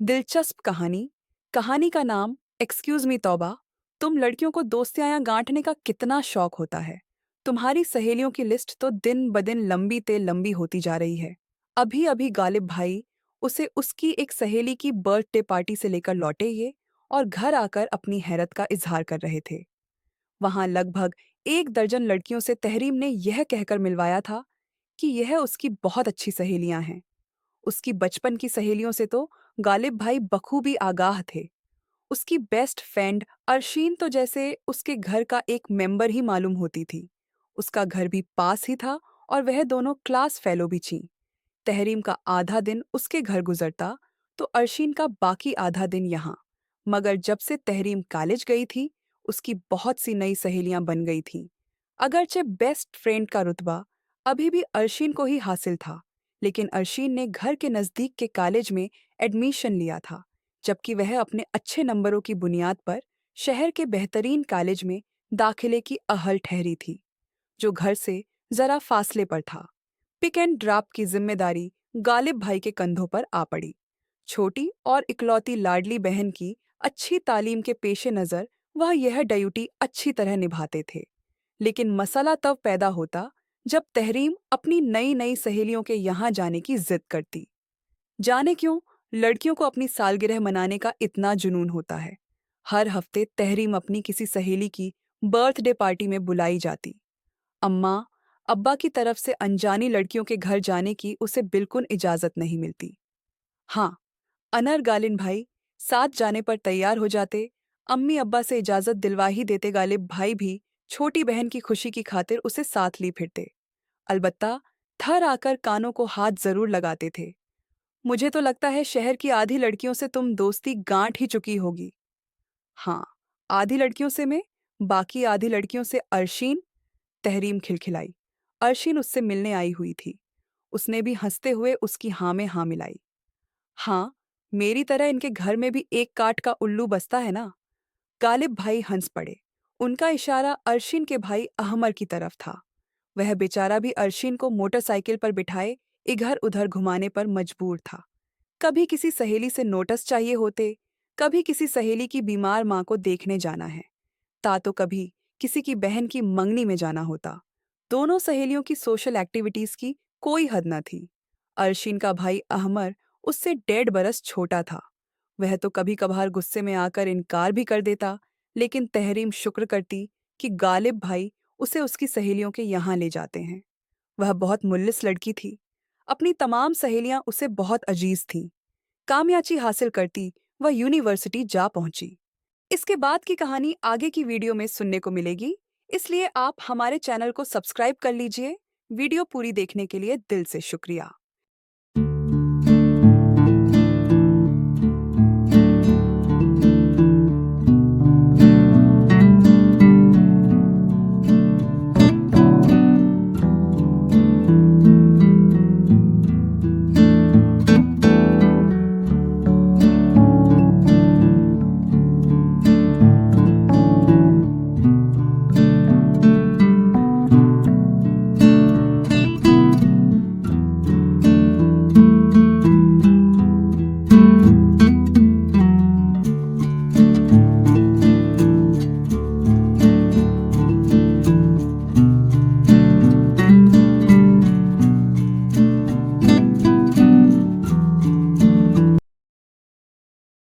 दिलचस्प कहानी। कहानी का नाम एक्सक्यूज मी तौबा। तुम लड़कियों को दोस्तियां गांठने का कितना शौक होता है। तुम्हारी सहेलियों की लिस्ट तो दिन ब दिन लंबी ते लंबी होती जा रही है। अभी अभी गालिब भाई उसे उसकी एक सहेली की बर्थडे पार्टी से लेकर लौटे ये, और घर आकर अपनी हैरत का इजहार कर रहे थे। वहां लगभग 1 दर्जन लड़कियों से तहरीम ने यह कहकर मिलवाया था कि यह उसकी बहुत अच्छी सहेलियां हैं। उसकी बचपन की सहेलियों से तो गालिब भाई बखूबी आगाह थे। उसकी बेस्ट फ्रेंड अरशीन तो जैसे उसके घर का एक मेंबर ही मालूम होती थी। उसका घर भी पास ही था और वह दोनों क्लास फेलो भी थीं। तहरीम का आधा दिन उसके घर गुजरता तो अरशीन का बाकी आधा दिन यहाँ। मगर जब से तहरीम कॉलेज गई थी, उसकी बहुत सी नई सहेलियां बन गई थीं। अगरचे बेस्ट फ्रेंड का रुतबा अभी भी अरशीन को ही हासिल था, लेकिन अरशीन ने घर के नज़दीक के कॉलेज में एडमिशन लिया था, जबकि वह अपने अच्छे नंबरों की बुनियाद पर शहर के बेहतरीन कॉलेज में दाखिले की अहल ठहरी थी, जो घर से जरा फासले पर था। पिक एंड ड्रॉप की जिम्मेदारी गालिब भाई के कंधों पर आ पड़ी। छोटी और इकलौती लाडली बहन की अच्छी तालीम के पेशे नज़र वह यह ड्यूटी अच्छी तरह निभाते थे। लेकिन मसला तब पैदा होता जब तहरीम अपनी नई नई सहेलियों के यहाँ जाने की जिद करती। जाने क्यों लड़कियों को अपनी सालगिरह मनाने का इतना जुनून होता है। हर हफ्ते तहरीम अपनी किसी सहेली की बर्थडे पार्टी में बुलाई जाती। अम्मा अब्बा की तरफ से अनजानी लड़कियों के घर जाने की उसे बिल्कुल इजाजत नहीं मिलती। हाँ, अनर गालिन भाई साथ जाने पर तैयार हो जाते। अम्मी अब्बा से इजाजत दिलवा ही देते गालिब भाई भी छोटी बहन की खुशी की खातिर उसे साथ ली फिरते। अलबत्ता थर आकर कानों को हाथ जरूर लगाते थे। मुझे तो लगता है शहर की आधी लड़कियों से तुम दोस्ती गांठ ही चुकी होगी। हाँ, आधी लड़कियों से मैं, बाकी आधी लड़कियों से अरशीन। तहरीम खिलखिलाई। अरशीन उससे मिलने आई हुई थी। उसने भी हंसते हुए उसकी हाँ में हाँ मिलाई। हाँ, मेरी तरह इनके घर में भी एक काठ का उल्लू बसता है ना। गालिब भाई हंस पड़े। उनका इशारा अरशीन के भाई अहमर की तरफ था। वह बेचारा भी अरशीन को मोटरसाइकिल पर बिठाए इधर उधर घुमाने पर मजबूर था। कभी किसी सहेली से नोटिस चाहिए होते, कभी किसी सहेली की बीमार माँ को देखने जाना है, तो कभी किसी की बहन की मंगनी में जाना होता। दोनों सहेलियों की सोशल एक्टिविटीज की कोई हद न थी। अरशीन का भाई अहमर उससे 1.5 बरस छोटा था। वह तो कभी कभार गुस्से में आकर इनकार भी कर देता, लेकिन तहरीम शुक्र करती कि गालिब भाई उसे उसकी सहेलियों के यहाँ ले जाते हैं। वह बहुत मुल्लिस लड़की थी। अपनी तमाम सहेलियां उसे बहुत अजीज थीं। कामयाबी हासिल करती वह यूनिवर्सिटी जा पहुंची। इसके बाद की कहानी आगे की वीडियो में सुनने को मिलेगी, इसलिए आप हमारे चैनल को सब्सक्राइब कर लीजिए। वीडियो पूरी देखने के लिए दिल से शुक्रिया।